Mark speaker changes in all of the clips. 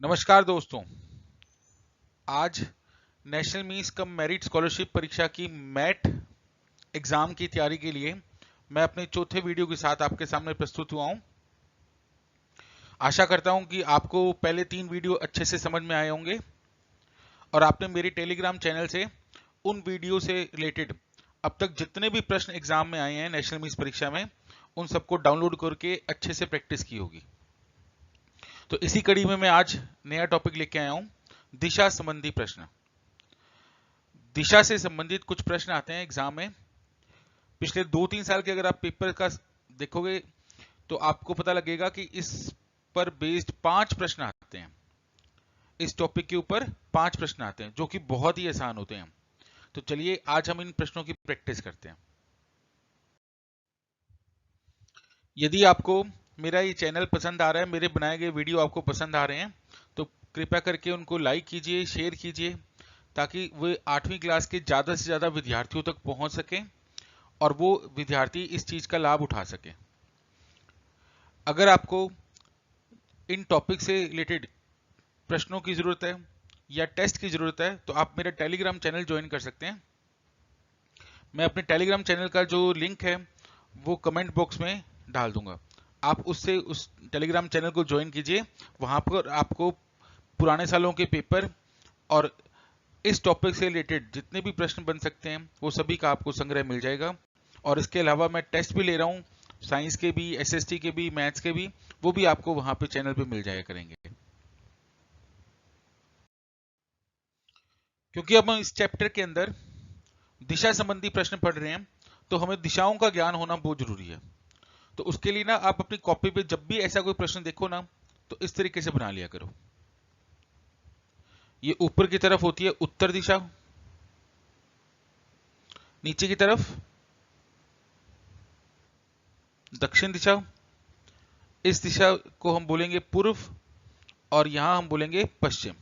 Speaker 1: नमस्कार दोस्तों। आज national means cum merit scholarship परीक्षा की मैट एग्जाम की तैयारी के लिए मैं अपने चौथे वीडियो के साथ आपके सामने प्रस्तुत हुआ हूं। आशा करता हूं कि आपको पहले 3 वीडियो अच्छे से समझ में आए होंगे और आपने मेरे टेलीग्राम चैनल से उन वीडियो से रिलेटेड अब तक जितने भी प्रश्न एग्जाम में आए हैं नेशनल मींस परीक्षा में, उन सबको डाउनलोड करके अच्छे से प्रैक्टिस की होगी। तो इसी कड़ी में मैं आज नया टॉपिक लेके आया हूं, दिशा संबंधी प्रश्न। दिशा से संबंधित कुछ प्रश्न आते हैं एग्जाम में। पिछले 2-3 साल के अगर आप पेपर का देखोगे तो आपको पता लगेगा कि इस पर बेस्ड 5 प्रश्न आते हैं। इस टॉपिक के ऊपर 5 प्रश्न आते हैं जो कि बहुत ही आसान होते हैं। तो चलिए आज हम इन प्रश्नों की प्रैक्टिस करते हैं। यदि आपको मेरा ये चैनल पसंद आ रहा है, मेरे बनाए गए वीडियो आपको पसंद आ रहे हैं, तो कृपया करके उनको लाइक कीजिए, शेयर कीजिए, ताकि वे 8वीं क्लास के ज्यादा से ज्यादा विद्यार्थियों तक पहुंच सकें और वो विद्यार्थी इस चीज का लाभ उठा सके। अगर आपको इन टॉपिक से रिलेटेड प्रश्नों की जरूरत है या टेस्ट की जरूरत है तो आप मेरा टेलीग्राम चैनल ज्वाइन कर सकते हैं। मैं अपने टेलीग्राम चैनल का जो लिंक है वो कमेंट बॉक्स में डाल दूंगा। आप उससे उस टेलीग्राम चैनल को ज्वाइन कीजिए। वहां पर आपको पुराने सालों के पेपर और इस टॉपिक से रिलेटेड जितने भी प्रश्न बन सकते हैं वो सभी का आपको संग्रह मिल जाएगा। और इसके अलावा मैं टेस्ट भी ले रहा हूँ, साइंस के भी, एसएसटी के भी, मैथ्स के भी, वो भी आपको वहां पे चैनल पे मिल जाया करेंगे। क्योंकि अब हम इस चैप्टर के अंदर दिशा संबंधी प्रश्न पढ़ रहे हैं तो हमें दिशाओं का ज्ञान होना बहुत जरूरी है। तो उसके लिए ना आप अपनी कॉपी पे जब भी ऐसा कोई प्रश्न देखो ना तो इस तरीके से बना लिया करो। ये ऊपर की तरफ होती है उत्तर दिशा, नीचे की तरफ दक्षिण दिशा, इस दिशा को हम बोलेंगे पूर्व और यहां हम बोलेंगे पश्चिम।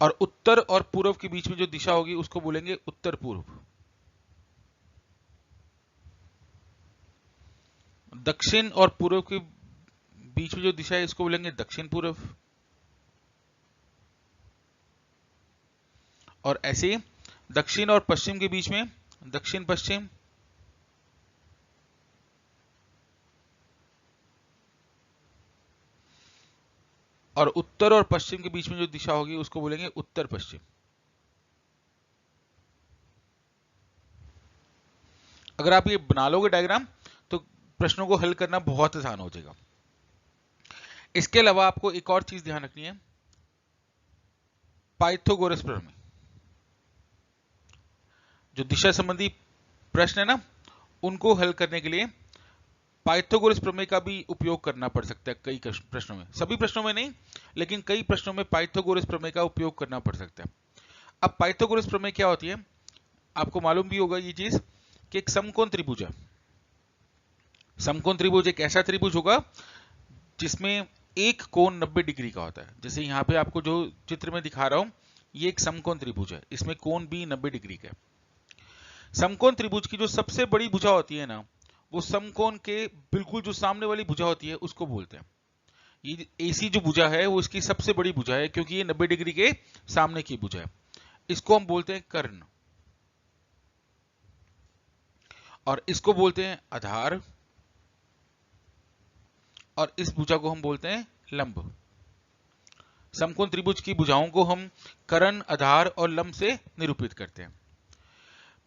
Speaker 1: और उत्तर और पूर्व के बीच में जो दिशा होगी उसको बोलेंगे उत्तर पूर्व। दक्षिण और पूर्व के बीच में जो दिशा है इसको बोलेंगे दक्षिण पूर्व। और ऐसे दक्षिण और पश्चिम के बीच में दक्षिण पश्चिम। और उत्तर और पश्चिम के बीच में जो दिशा होगी उसको बोलेंगे उत्तर पश्चिम। अगर आप ये बना लोगे डायग्राम तो प्रश्नों को हल करना बहुत आसान हो जाएगा। इसके अलावा आपको एक और चीज ध्यान रखनी है, पाइथागोरस प्रमेय। जो दिशा संबंधी प्रश्न है ना उनको हल करने के लिए पाइथागोरस प्रमेय का भी उपयोग करना पड़ सकता है। कई प्रश्नों में, सभी प्रश्नों में नहीं, लेकिन कई प्रश्नों में पाइथागोरस प्रमेय का उपयोग करना पड़ सकता है। अब पाइथागोरस प्रमेय क्या होती है, आपको मालूम भी होगा ये चीज कि एक समकोण त्रिभुज है। समकोण त्रिभुज एक ऐसा त्रिभुज होगा जिसमें एक कोण 90 डिग्री का होता है। जैसे यहां पे आपको जो चित्र में दिखा रहा हूं ये एक समकोण त्रिभुज है, इसमें कोण भी 90 डिग्री का है। समकोण त्रिभुज की जो सबसे बड़ी भुजा होती है ना वो समकोण के बिल्कुल जो सामने वाली भुजा होती है उसको बोलते हैं। ये एसी जो भुजा है वो इसकी सबसे बड़ी भुजा है क्योंकि ये 90 डिग्री के सामने की भुजा है। इसको हम बोलते हैं कर्ण और इसको बोलते हैं आधार और इस भुजा को हम बोलते हैं लंब। समकोण त्रिभुज की भुजाओं को हम कर्ण, आधार और लंब से निरूपित करते हैं।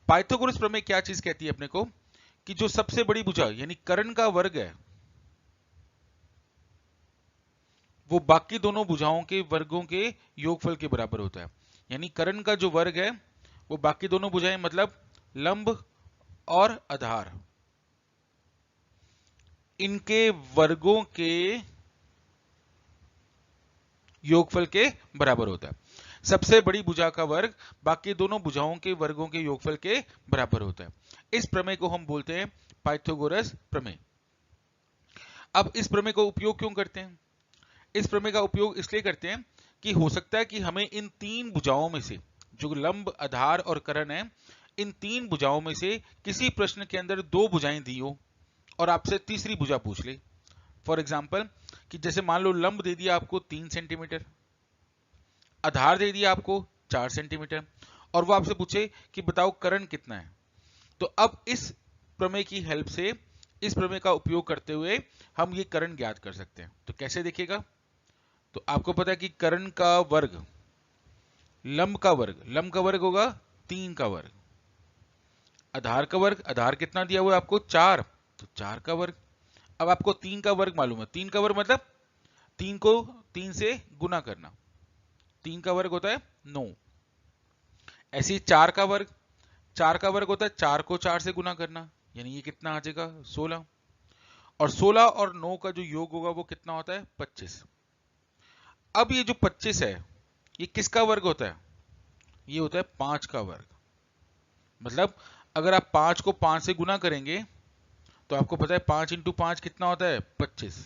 Speaker 1: पाइथागोरस प्रमेय क्या चीज कहती है अपने को कि जो सबसे बड़ी भुजा यानी कर्ण का वर्ग है वो बाकी दोनों भुजाओं के वर्गों के योगफल के बराबर होता है। यानी कर्ण का जो वर्ग है वो बाकी दोनों भुजाएं मतलब लंब और आधार, इनके वर्गों के योगफल के बराबर होता है। सबसे बड़ी भुजा का वर्ग बाकी दोनों भुजाओं के वर्गों के योगफल के बराबर होता है। इस प्रमेय को हम बोलते हैं पाइथागोरस प्रमेय। अब इस प्रमेय को उपयोग क्यों करते हैं? इस प्रमेय का उपयोग इसलिए करते हैं कि हो सकता है कि हमें इन 3 भुजाओं में से जो लंब, आधार और कर्ण है, इन 3 भुजाओं में से किसी प्रश्न के अंदर 2 भुजाएं दी हो और आपसे तीसरी भुजा पूछ ले। फॉर एग्जाम्पल कि जैसे मान लो लंब दे दिया आपको 3 सेंटीमीटर, आधार दे दिया आपको 4 सेंटीमीटर, और वो आपसे पूछे कि बताओ करण कितना है। तो अब इस प्रमेय की हेल्प से, इस प्रमेय का उपयोग करते हुए हम ये करण ज्ञात कर सकते हैं। तो कैसे देखिएगा, तो आपको पता है कि करण का वर्ग लंब का वर्ग होगा 3 का वर्ग, आधार का वर्ग, आधार कितना दिया हुआ है आपको 4, तो 4 का वर्ग। अब आपको 3 का वर्ग मालूम है, 3 का वर्ग मतलब 3 को 3 से गुना करना, 3 का वर्ग होता है 9। ऐसे ही 4 का वर्ग, 4 का वर्ग होता है 4 को 4 से गुना करना, यानी ये कितना आ जाएगा 16, और 16 और 9 का जो योग होगा वो कितना होता है 25। अब ये जो 25 है ये किसका वर्ग होता है, ये होता है 5 का वर्ग। मतलब अगर आप 5 को 5 से गुना करेंगे तो आपको पता है 5 इंटू 5 कितना होता है 25,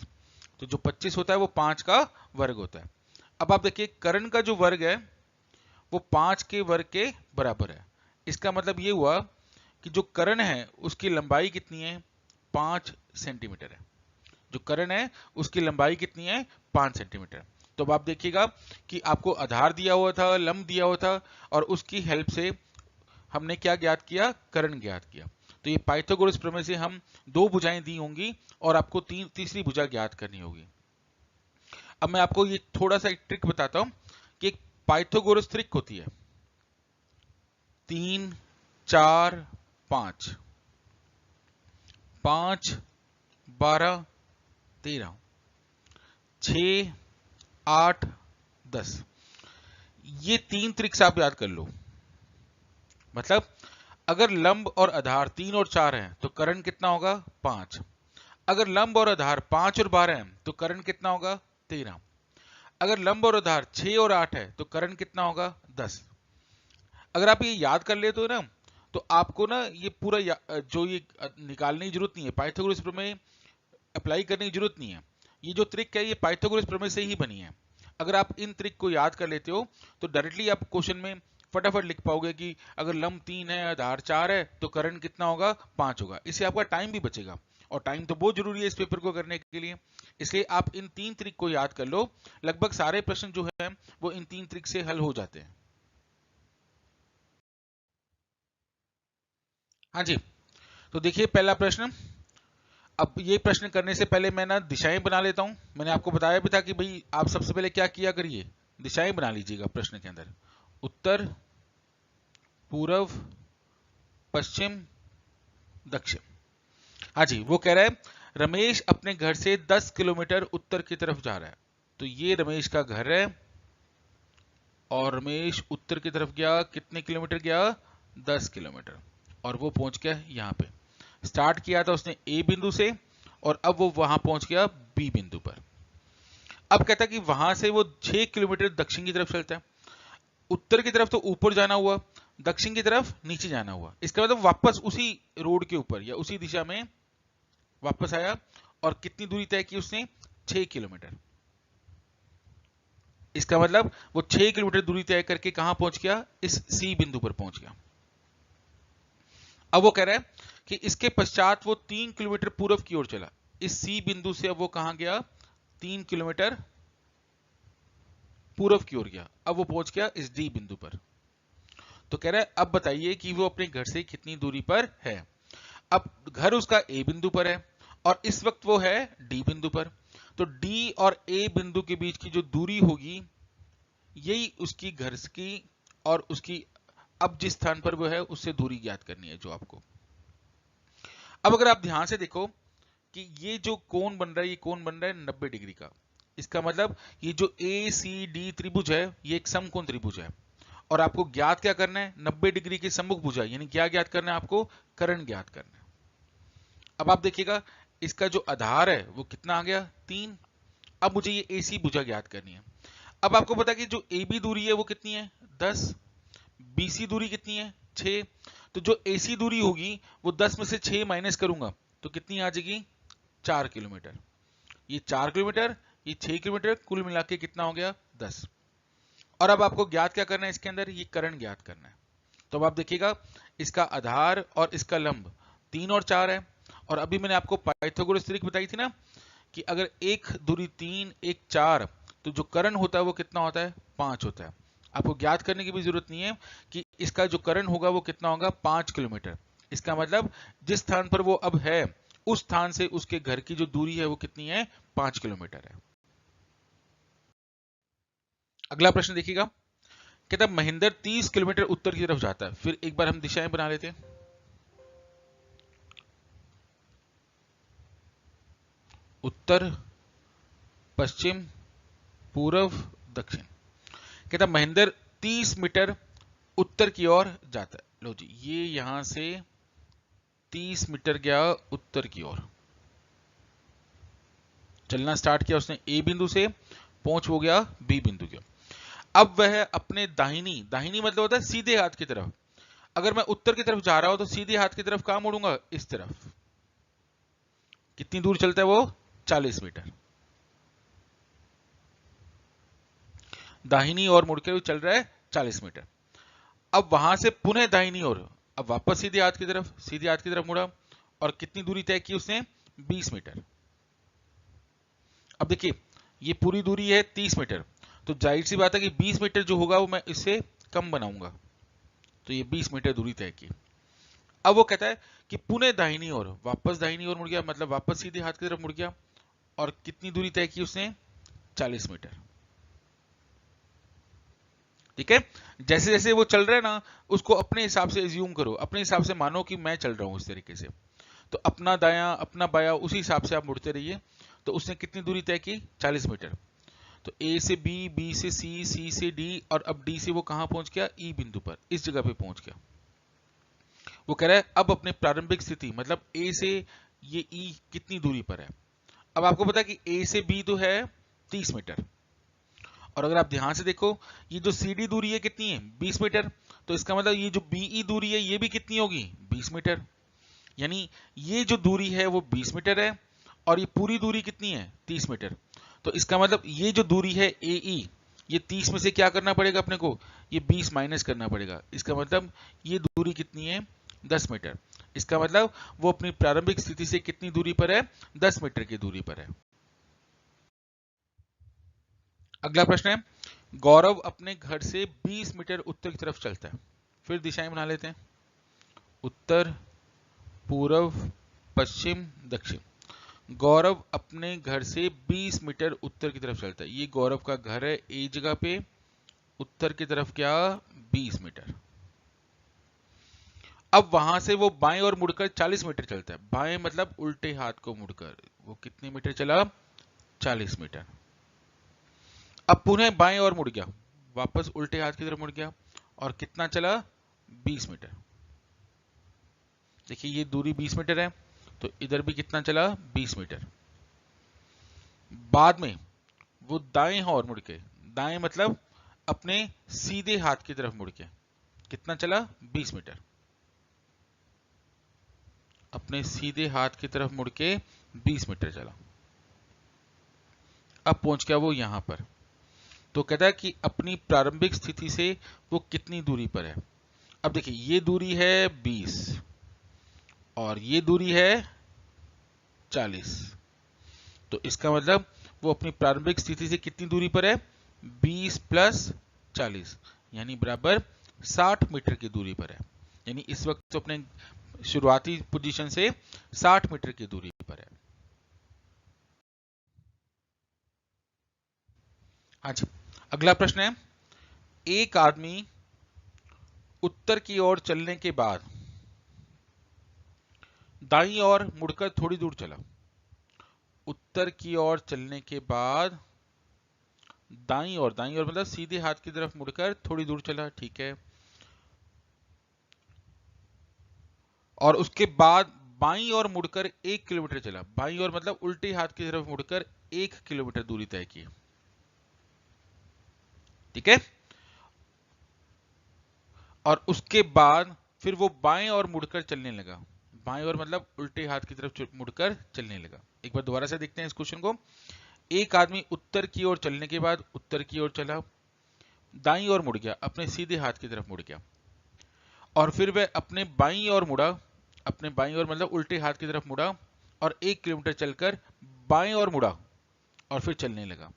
Speaker 1: तो जो 25 होता है वो 5 का वर्ग होता है। अब आप देखिए कर्ण का जो वर्ग है वो 5 के वर्ग के बराबर है। इसका मतलब ये हुआ कि जो कर्ण है उसकी लंबाई कितनी है 5 सेंटीमीटर है, जो कर्ण है उसकी लंबाई कितनी है 5 सेंटीमीटर। तो अब आप देखिएगा कि आपको आधार दिया हुआ था, लंब दिया हुआ था, और उसकी हेल्प से हमने क्या ज्ञात किया, कर्ण ज्ञात किया। तो ये पाइथागोरस प्रमेय से हम 2 भुजाएं दी होंगी और आपको तीसरी भुजा ज्ञात करनी होगी। अब मैं आपको ये थोड़ा सा एक ट्रिक बताता हूं कि एक पाइथागोरस ट्रिक होती है 3 4 5, 5 12 13, 6 8 10, ये 3 ट्रिक्स आप याद कर लो। मतलब अगर लंब और आधार 3 और 4 हैं तो कर्ण कितना होगा 5, अगर लंब और आधार 5 और 12 हैं तो कर्ण कितना होगा 13, अगर लंब और आधार 6 और 8 है तो कर्ण कितना होगा 10। अगर आप ये याद कर ले तो ना, तो आपको ना ये पूरा जो ये निकालने की जरूरत नहीं है, पाइथागोरस प्रमेय अप्लाई करने की जरूरत नहीं है। ये जो ट्रिक है ये पाइथागोरस प्रमेय से ही बनी है। अगर आप इन ट्रिक को याद कर लेते हो तो डायरेक्टली आप क्वेश्चन में फटाफट लिख पाओगे कि अगर लंब 3 है आधार 4 है तो कर्ण कितना होगा 5 होगा। इससे आपका टाइम भी बचेगा, और टाइम तो बहुत जरूरी है इस पेपर को करने के लिए। इसलिए आप इन 3 ट्रिक को याद कर लो, लगभग सारे प्रश्न जो है वो इन 3 ट्रिक से हल हो जाते हैं। हाँ जी, तो देखिए पहला प्रश्न। अब ये प्रश्न करने से पहले मैं ना दिशाएं बना लेता हूं। मैंने आपको बताया भी था कि भाई आप सबसे पहले क्या किया करिए, दिशाएं बना लीजिएगा प्रश्न के अंदर, उत्तर पूर्व पश्चिम दक्षिण। हाँ जी, वो कह रहा है रमेश अपने घर से 10 किलोमीटर उत्तर की तरफ जा रहा है। तो ये रमेश का घर है और रमेश उत्तर की तरफ गया, कितने किलोमीटर गया 10 किलोमीटर, और वो पहुंच गया यहां पे। स्टार्ट किया था उसने ए बिंदु से और अब वो वहां पहुंच गया बी बिंदु पर। अब कहता है कि वहां से वो 6 किलोमीटर दक्षिण की तरफ चलता है। उत्तर की तरफ तो ऊपर जाना हुआ, दक्षिण की तरफ नीचे जाना हुआ। इसका मतलब वापस उसी रोड के ऊपर या उसी दिशा में वापस आया, और कितनी दूरी तय की उसने 6 किलोमीटर। इसका मतलब वो 6 किलोमीटर दूरी तय करके कहां पहुंच गया, इस सी बिंदु पर पहुंच गया। अब वो कह रहा है कि इसके पश्चात वो 3 किलोमीटर पूर्व की ओर चला। इस सी बिंदु से अब वो कहां गया, 3 किलोमीटर पूर्व की ओर गया। अब वो पहुंच गया इस डी बिंदु पर। तो कह रहा है अब बताइए कि वो अपने घर से कितनी दूरी पर है। अब घर उसका ए बिंदु पर है और इस वक्त वो है डी बिंदु पर। तो डी और ए बिंदु के बीच की जो दूरी होगी यही उसकी घर की और उसकी अब जिस स्थान पर वो है उससे दूरी ज्ञात करनी है जो आपको। अब अगर आप ध्यान से देखो कि ये जो कोण बन रहा है, ये कोण बन रहा है 90 डिग्री का। इसका मतलब ये जो ए सी डी त्रिभुज है ये एक समकोण त्रिभुज है, और आपको ज्ञात क्या करना है 90 डिग्री की सम्मुख भुजा, यानी क्या ज्ञात करना है आपको, कर्ण ज्ञात करना है। अब आप देखिएगा इसका जो आधार है वो कितना आ गया 3। अब मुझे ये एसी भुजा ज्ञात करनी है। अब आपको पता है कि जो ए बी दूरी है वो कितनी है 10, बीसी दूरी कितनी है 6। तो जो एसी दूरी होगी वो 10 में से 6 माइनस करूंगा तो कितनी आ जाएगी 4 किलोमीटर। ये 4 किलोमीटर, ये 6 किलोमीटर, कुल मिला के कितना हो गया 10। और अब आपको ज्ञात क्या करना है इसके अंदर, ये कर्ण ज्ञात करना है। तो अब आप देखिएगा इसका आधार और इसका लंब 3 और 4 है, और अभी मैंने आपको पाइथागोरस ट्रिक बताई थी ना कि अगर एक दूरी 3 एक 4, तो जो करण होता है वो कितना होता है, 5 होता है। आपको ज्ञात करने की भी जरूरत नहीं है कि इसका जो करण होगा वो कितना होगा, 5 किलोमीटर। इसका मतलब जिस स्थान पर वो अब है उस स्थान से उसके घर की जो दूरी है वो कितनी है, 5 किलोमीटर है। अगला प्रश्न देखिएगा, कहता है महेंद्र 30 किलोमीटर उत्तर की तरफ जाता है। फिर एक बार हम दिशाएं बना लेते हैं। उत्तर, पश्चिम, पूर्व, दक्षिण। कहता है महेंद्र 30 मीटर उत्तर की ओर जाता है। लो जी, ये यहां से 30 मीटर गया उत्तर की ओर, चलना स्टार्ट किया उसने ए बिंदु से, पहुंच हो गया बी बिंदु के। अब वह अपने दाहिनी, दाहिनी मतलब होता है सीधे हाथ की तरफ, अगर मैं उत्तर की तरफ जा रहा हूं तो सीधे हाथ की तरफ कहां मुड़ूंगा, इस तरफ। कितनी दूर चलता है वो, 40 मीटर। दाहिनी ओर मुड़कर चल रहा है 40 मीटर। अब वहां से पुनः दाहिनी ओर, अब वापस सीधे हाथ की तरफ, सीधे हाथ की तरफ मुड़ा, और कितनी दूरी तय की उसने, 20 मीटर। अब देखिए ये पूरी दूरी है 30 मीटर, तो जाहिर सी बात है कि 20 मीटर जो होगा वो मैं इससे कम बनाऊंगा, तो ये 20 मीटर दूरी तय की। अब वो कहता है कि पुनः दाहिनी ओर, वापस दाहिनी ओर मुड़ गया, मतलब वापस सीधे हाथ की तरफ मुड़ गया, और कितनी दूरी तय की उसने, 40 मीटर। ठीक है, जैसे जैसे वो चल रहा है ना, उसको अपने हिसाब से एज्यूम करो, अपने हिसाब से मानो कि मैं चल रहा हूं इस तरीके से। तो अपना दायां अपना बायां उसी हिसाब से आप मुड़ते रहिए। तो उसने कितनी दूरी तय की, 40 मीटर। तो ए से बी, बी से सी, सी से डी, और अब डी से वो कहां पहुंच गया, ई बिंदु पर, इस जगह पे पहुंच गया। वो कह रहा है अब अपने प्रारंभिक स्थिति, मतलब ए से ये ई कितनी दूरी पर है। अब आपको पता है कि ए से बी तो है 30 मीटर, और अगर आप ध्यान से देखो ये जो सी डी दूरी है कितनी है, 20 मीटर। तो इसका मतलब ये जो बीई दूरी है ये भी कितनी होगी, 20 मीटर। यानी ये जो दूरी है वो 20 मीटर है, और ये पूरी दूरी कितनी है, 30 मीटर। तो इसका मतलब ये जो दूरी है ए ई, ये 30 में से क्या करना पड़ेगा अपने को, ये 20 माइनस करना पड़ेगा। इसका मतलब ये दूरी कितनी है, 10 मीटर। इसका मतलब वो अपनी प्रारंभिक स्थिति से कितनी दूरी पर है, 10 मीटर की दूरी पर है। अगला प्रश्न है, गौरव अपने घर से 20 मीटर उत्तर की तरफ चलता है। फिर दिशाएं बना लेते हैं, उत्तर, पूर्व, पश्चिम, दक्षिण। गौरव अपने घर से 20 मीटर उत्तर की तरफ चलता है। ये गौरव का घर है ए जगह पे, उत्तर की तरफ क्या, 20 मीटर। अब वहां से वो बाएं और मुड़कर 40 मीटर चलता है। बाएं मतलब उल्टे हाथ को मुड़कर, वो कितने मीटर चला, 40 मीटर। अब पुनः बाएं और मुड़ गया, वापस उल्टे हाथ की तरफ मुड़ गया, और कितना चला, 20 मीटर। देखिए ये दूरी 20 मीटर है, तो इधर भी कितना चला, 20 मीटर। बाद में वो दाएं और मुड़ के, दाएं मतलब अपने सीधे हाथ की तरफ मुड़ के कितना चला, 20 मीटर। अपने सीधे हाथ की तरफ मुड़ के 20 मीटर चला। अब पहुंच गया वो यहां पर। तो कहता है कि अपनी प्रारंभिक स्थिति से वो कितनी दूरी पर है। अब देखिए ये दूरी है 20, और ये दूरी है 40। तो इसका मतलब वो अपनी प्रारंभिक स्थिति से कितनी दूरी पर है, 20 प्लस 40, यानी बराबर 60 मीटर की दूरी पर है। यानी इस वक्त तो अपने शुरुआती पोजीशन से 60 मीटर की दूरी पर है। हाँ जी, अगला प्रश्न है, एक आदमी उत्तर की ओर चलने के बाद दाईं ओर मुड़कर थोड़ी दूर चला। उत्तर की ओर चलने के बाद दाईं ओर, दाईं ओर मतलब सीधे हाथ की तरफ मुड़कर थोड़ी दूर चला, ठीक है। और उसके बाद बाईं ओर मुड़कर 1 किलोमीटर चला। बाईं ओर मतलब उल्टे हाथ की तरफ मुड़कर 1 किलोमीटर दूरी तय की, ठीक है। और उसके बाद फिर वो बाएं ओर मुड़कर चलने लगा। बाएं ओर मतलब उल्टे हाथ की तरफ मुड़कर चलने लगा। एक बार दोबारा से देखते हैं इस क्वेश्चन को। एक आदमी उत्तर की ओर चलने के बाद उत्तर की ओर चला, दाईं ओर मुड़ गया, अपने सीधे हाथ की तरफ मुड़ गया, और फिर वह अपने बाईं ओर मुड़ा, अपने बाईं ओर मतलब उल्टे हाथ की तरफ मुड़ा, और 1 किलोमीटर चलकर बाएं और मुड़ा और फिर चलने लगा।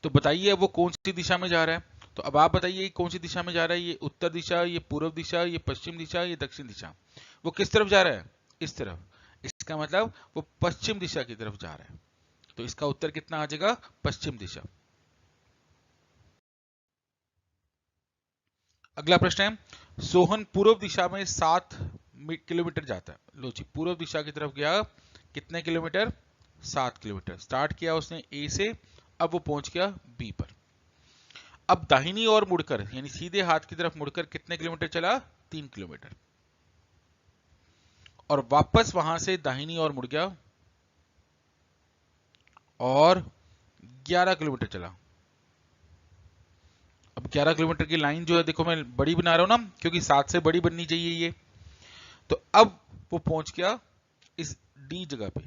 Speaker 1: तो बताइए अब वो कौन सी दिशा में जा रहा है। तो अब आप बताइए कौन सी दिशा में जा रहा है, ये उत्तर दिशा, ये पूर्व दिशा, ये पश्चिम दिशा, ये दक्षिण दिशा। वो किस तरफ जा रहा है, इस तरफ। इसका मतलब वो पश्चिम दिशा की तरफ जा रहा है। तो इसका उत्तर कितना आ जाएगा, पश्चिम दिशा। अगला प्रश्न है, सोहन पूर्व दिशा में 7 किलोमीटर जाता है। लो जी, पूर्व दिशा की तरफ गया, कितने किलोमीटर, 7 किलोमीटर। स्टार्ट किया उसने ए से, अब वो पहुंच गया बी पर। अब दाहिनी ओर मुड़कर यानी सीधे हाथ की तरफ मुड़कर कितने किलोमीटर चला, 3 किलोमीटर। और वापस वहां से दाहिनी ओर मुड़ गया और 11 किलोमीटर चला। अब 11 किलोमीटर की लाइन जो है देखो मैं बड़ी बना रहा हूं ना, क्योंकि 7 से बड़ी बननी चाहिए ये। तो अब वो पहुंच गया इस डी जगह पे।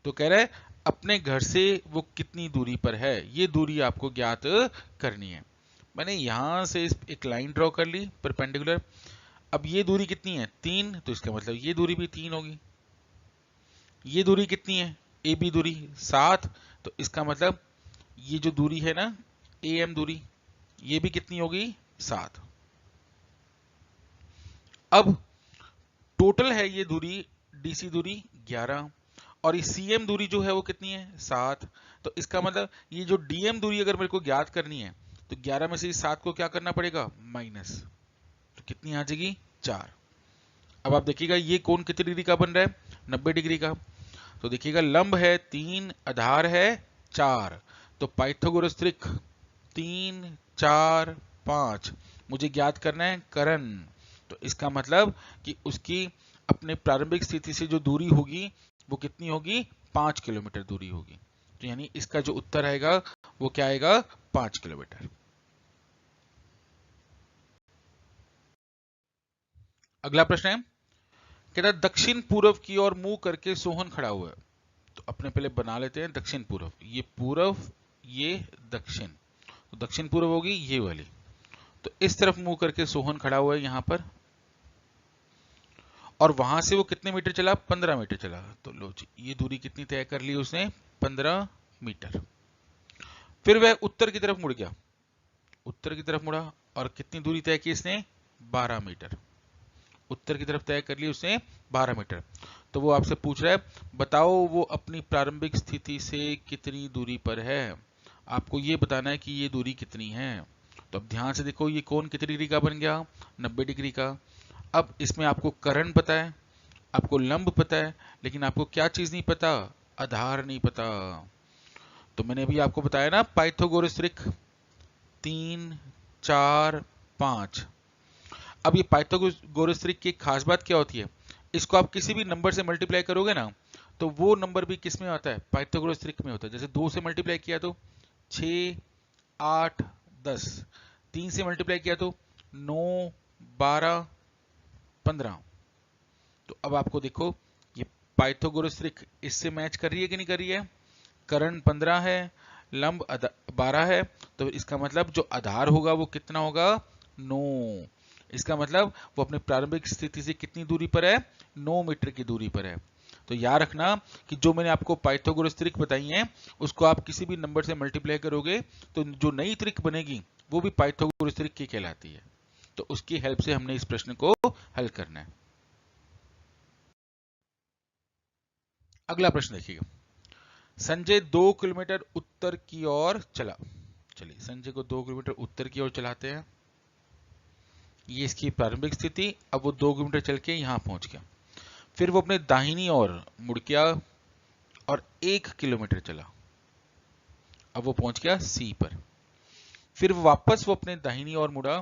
Speaker 1: तो कह रहा है अपने घर से वो कितनी दूरी पर है, ये दूरी आपको ज्ञात करनी है। मैंने यहां से एक लाइन ड्रॉ कर ली परपेंडिकुलर। अब ये दूरी कितनी है, 3, तो इसका मतलब ये दूरी भी 3 होगी। ये दूरी कितनी है, ए बी दूरी 7, तो इसका मतलब ये जो दूरी है ना ए एम दूरी, ये भी कितनी होगी, 7। अब टोटल है ये दूरी डीसी दूरी 11, और ये सीएम दूरी जो है वो कितनी है, 7। तो इसका मतलब ये जो डीएम दूरी अगर मेरे को ज्ञात करनी है तो 11 में से इस 7 को क्या करना पड़ेगा, माइनस। तो कितनी आ जाएगी, 4। अब आप देखिएगा ये कोण कितनी डिग्री का बन रहा है, 90 डिग्री का। तो देखिएगा लंब है 3, आधार है 4, तो पाइथागोरस त्रिक 3, 4, 5 मुझे ज्ञात करना है करण। तो इसका मतलब कि उसकी अपने प्रारंभिक स्थिति से जो दूरी होगी वो कितनी होगी, 5 किलोमीटर दूरी होगी। तो यानी इसका जो उत्तर आएगा वो क्या आएगा, 5 किलोमीटर। अगला प्रश्न है, कहता दक्षिण पूर्व की ओर मुंह करके सोहन खड़ा हुआ है। तो अपने पहले बना लेते हैं दक्षिण पूर्व, ये पूर्व ये दक्षिण, तो दक्षिण पूर्व होगी ये वाली। तो इस तरफ मुंह करके सोहन खड़ा हुआ है यहां पर, और वहां से वो कितने मीटर चला, 15 मीटर चला। तो लो जी, ये दूरी कितनी तय कर ली उसने, 15 मीटर। फिर वह उत्तर की तरफ मुड़ गया, उत्तर की तरफ मुड़ा, और कितनी दूरी तय की इसने, 12 मीटर। उत्तर की तरफ तय कर ली उसने 12 मीटर। तो वो आपसे पूछ रहा है बताओ वो अपनी प्रारंभिक स्थिति से कितनी दूरी पर है। आपको ये बताना है कि ये दूरी कितनी है। तो अब ध्यान से देखो, ये कोण कितनी डिग्री का बन गया, 90 डिग्री का। अब इसमें आपको करण पता है, आपको लंब पता है, लेकिन आपको क्या चीज नहीं पता, आधार नहीं पता। तो मैंने अभी आपको बताया ना पाइथागोरस त्रिक 3, 4, 5। अब ये पाइथागोरस त्रिक की खास बात क्या होती है, इसको आप किसी भी नंबर से मल्टीप्लाई करोगे ना तो वो नंबर भी किस में आता है, पाइथागोरस त्रिक में होता है। जैसे 2 से मल्टीप्लाई किया तो 6, 8, 10, 3 से मल्टीप्लाई किया तो 9, 12, 15। तो अब आपको देखो ये पाइथागोरस त्रिक इससे मैच कर रही है कि नहीं कर रही है। करण 15 है, लंब 12 है, तो इसका मतलब जो आधार होगा वो कितना होगा, 9। इसका मतलब वो अपने प्रारंभिक स्थिति से कितनी दूरी पर है, 9 मीटर की दूरी पर है। तो याद रखना कि जो मैंने आपको पाइथागोरस त्रिक बताई है उसको आप किसी भी नंबर से मल्टीप्लाई करोगे तो जो नई त्रिक बनेगी वो भी पाइथागोरस त्रिक की कहलाती है। तो उसकी हेल्प से हमने इस प्रश्न को हल करना है। अगला प्रश्न देखिएगा, संजय 2 किलोमीटर उत्तर की ओर चला। चलिए संजय को 2 किलोमीटर उत्तर की ओर चलाते हैं। ये इसकी प्रारंभिक स्थिति। अब वो 2 किलोमीटर चल के यहां पहुंच गया। फिर वो अपने दाहिनी ओर मुड़ गया और 1 किलोमीटर चला। अब वो पहुंच गया सी पर। फिर वापस वो अपने दाहिनी ओर मुड़ा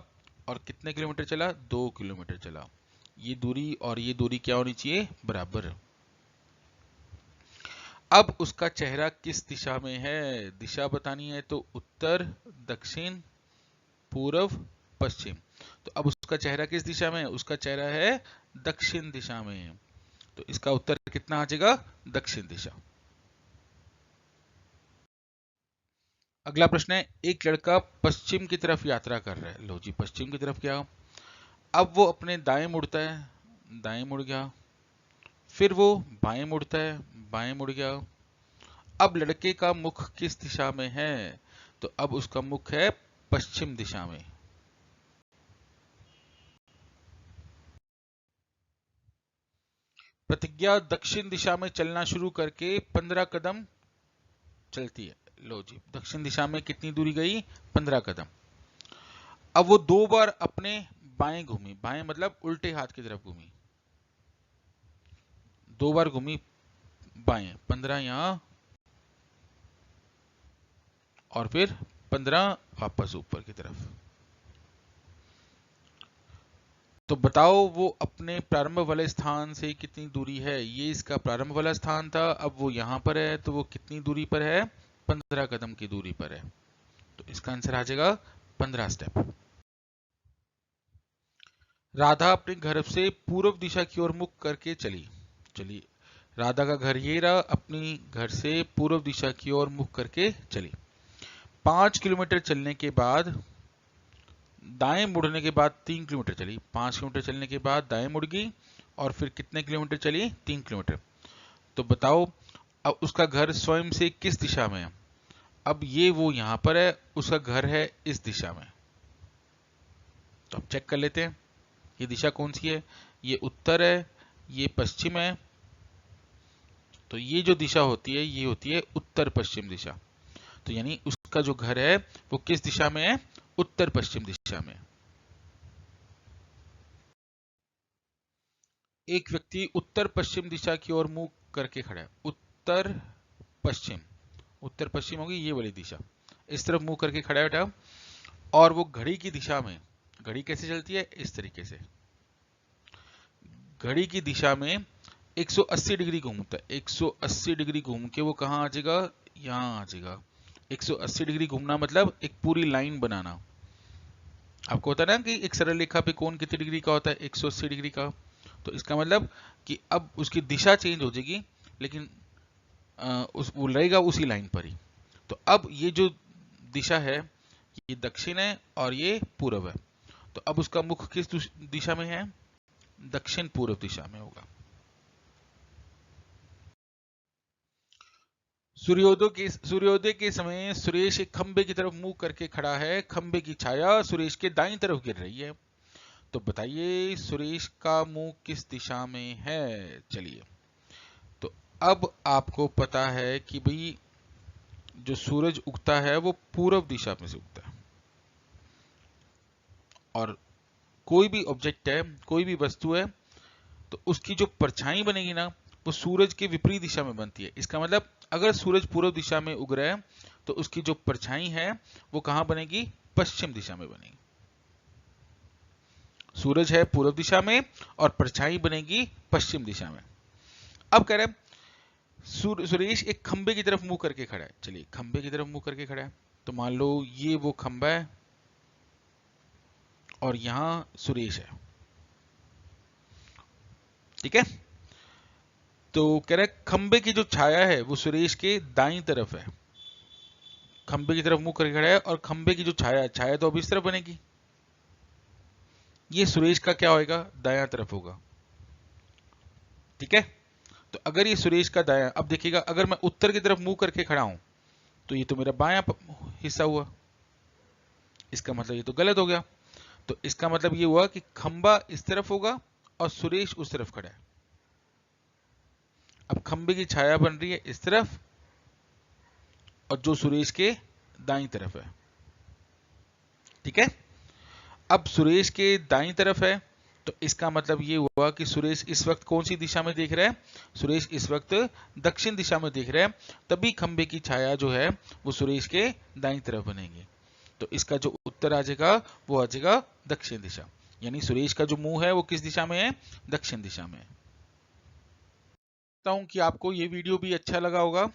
Speaker 1: और कितने किलोमीटर चला, 2 किलोमीटर चला। ये दूरी और ये दूरी क्या होनी चाहिए, बराबर। अब उसका चेहरा किस दिशा में है, दिशा बतानी है तो उत्तर, दक्षिण, पूर्व, पश्चिम। तो अब उसका चेहरा किस दिशा में है, उसका चेहरा है दक्षिण दिशा में। तो इसका उत्तर कितना आ जाएगा, दक्षिण दिशा। अगला प्रश्न है, एक लड़का पश्चिम की तरफ यात्रा कर रहा है। लो जी, पश्चिम की तरफ क्या, अब वो अपने दाएं मुड़ता है, दाएं मुड़ गया। फिर वो बाएं मुड़ता है, बाएं मुड़ गया। अब लड़के का मुख किस दिशा में है? तो अब उसका मुख है पश्चिम दिशा में। प्रतिज्ञा दक्षिण दिशा में चलना शुरू करके 15 कदम चलती है। लो जी, दक्षिण दिशा में कितनी दूरी गई? 15 कदम। अब वो 2 बार अपने बाएं घूमी, बाएं मतलब उल्टे हाथ की तरफ घूमी, 2 बार घूमी बाएं, 15 यहां और फिर 15 वापस ऊपर की तरफ। तो बताओ वो अपने प्रारंभ वाले स्थान से कितनी दूरी है? ये इसका प्रारंभ वाला स्थान था, अब वो यहां पर है, तो वो कितनी दूरी पर है? 15 कदम की दूरी पर है। तो इसका आंसर आ जाएगा 15 स्टेप। राधा अपने घर से पूर्व दिशा की ओर मुख करके चली। चलिए, राधा का घर ये रहा, अपनी घर से पूर्व दिशा की ओर मुख करके चली। 5 किलोमीटर चलने के बाद दाएं मुड़ने के बाद 3 किलोमीटर चली। 5 किलोमीटर चलने के बाद दाएं मुड़ गई और फिर कितने किलोमीटर चली? 3 किलोमीटर। तो बताओ अब उसका घर स्वयं से किस दिशा में है? अब ये वो यहां पर है, उसका घर है इस दिशा में। तो अब चेक कर लेते हैं ये दिशा कौन सी है। ये उत्तर है, ये पश्चिम है। तो ये जो दिशा होती है ये होती है उत्तर पश्चिम दिशा। तो यानी उसका जो घर है वो किस दिशा में है? उत्तर पश्चिम दिशा में। एक व्यक्ति उत्तर पश्चिम दिशा की ओर मुंह करके खड़ा है। उत्तर पश्चिम, उत्तर पश्चिम होगी ये वाली दिशा, इस तरफ मुंह करके खड़ा है बेटा। और वो घड़ी की दिशा में, घड़ी कैसे चलती है? इस तरीके से घड़ी की दिशा में 180 डिग्री घूमता है। 180 डिग्री घूम के वो कहां आ जाएगा? यहां आ जाएगा। 180 डिग्री घूमना मतलब एक पूरी लाइन बनाना। आपको होता है ना कि एक सरल रेखा पे कोण कितनी डिग्री का होता है? 180 डिग्री का। तो इसका मतलब कि अब उसकी दिशा चेंज हो जाएगी, लेकिन वो रहेगा उसी लाइन पर ही। तो अब ये जो दिशा है ये दक्षिण है और ये पूर्व है। तो अब उसका मुख किस दिशा में है? दक्षिण पूर्व दिशा में होगा। सूर्योदय के समय सुरेश एक खंबे की तरफ मुंह करके खड़ा है। खंबे की छाया सुरेश के दाईं तरफ गिर रही है। तो बताइए सुरेश का मुंह किस दिशा में है? चलिए, तो अब आपको पता है कि भाई जो सूरज उगता है वो पूर्व दिशा में से उगता है, और कोई भी ऑब्जेक्ट है, कोई भी वस्तु है, तो उसकी जो परछाई बनेगी ना वो सूरज के विपरीत दिशा में बनती है। इसका मतलब अगर सूरज पूर्व दिशा में उग रहा है तो उसकी जो परछाई है वो कहां बनेगी? पश्चिम दिशा में बनेगी। सूरज है पूर्व दिशा में और परछाई बनेगी पश्चिम दिशा में। अब कह रहे हैं सुरेश एक खंबे की तरफ मुंह करके खड़ा है। चलिए, खंबे की तरफ मुंह करके खड़ा है, तो मान लो ये वो खंबा है और यहां सुरेश है, ठीक है। तो कह रहा है खंबे की जो छाया है वो सुरेश के दाईं तरफ है। खंबे की तरफ मुंह करके खड़ा है और खंबे की जो छाया, छाया तो अब इस तरफ बनेगी, ये सुरेश का क्या होएगा? दायां तरफ होगा, ठीक है। तो अगर ये सुरेश का दायां, अब देखिएगा अगर मैं उत्तर की तरफ मुंह करके खड़ा हूं तो ये तो मेरा बायां हिस्सा हुआ, इसका मतलब ये तो गलत हो गया। तो इसका मतलब ये हुआ कि खंबा इस तरफ होगा और सुरेश उस तरफ खड़ा है। अब खंबे की छाया बन रही है इस तरफ और जो सुरेश के दाईं तरफ है, ठीक है। अब सुरेश के दाईं तरफ है तो इसका मतलब ये हुआ कि सुरेश इस वक्त कौन सी दिशा में देख रहा है? सुरेश इस वक्त दक्षिण दिशा में देख रहा है, तभी खंबे की छाया जो है वो सुरेश के दाईं तरफ बनेगी। तो इसका जो उत्तर आ जाएगा वो आ जाएगा दक्षिण दिशा। यानी सुरेश का जो मुंह है वो किस दिशा में है? दक्षिण दिशा में है। हूं कि आपको ये वीडियो भी अच्छा लगा होगा।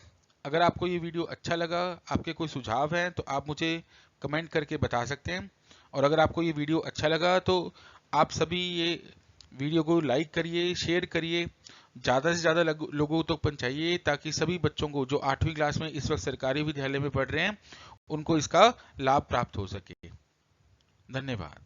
Speaker 1: अगर आपको ये वीडियो अच्छा लगा, आपके कोई सुझाव हैं तो आप मुझे कमेंट करके बता सकते हैं। और अगर आपको ये वीडियो अच्छा लगा तो आप सभी ये वीडियो को लाइक करिए, शेयर करिए, ज़्यादा से ज़्यादा लोगों तक पहुंचाइए, ताकि सभी बच्चों को जो 8वीं क्लास में इस वक्त सरकारी विद्यालय में पढ़ रहे हैं उनको इसका लाभ प्राप्त हो सके। धन्यवाद।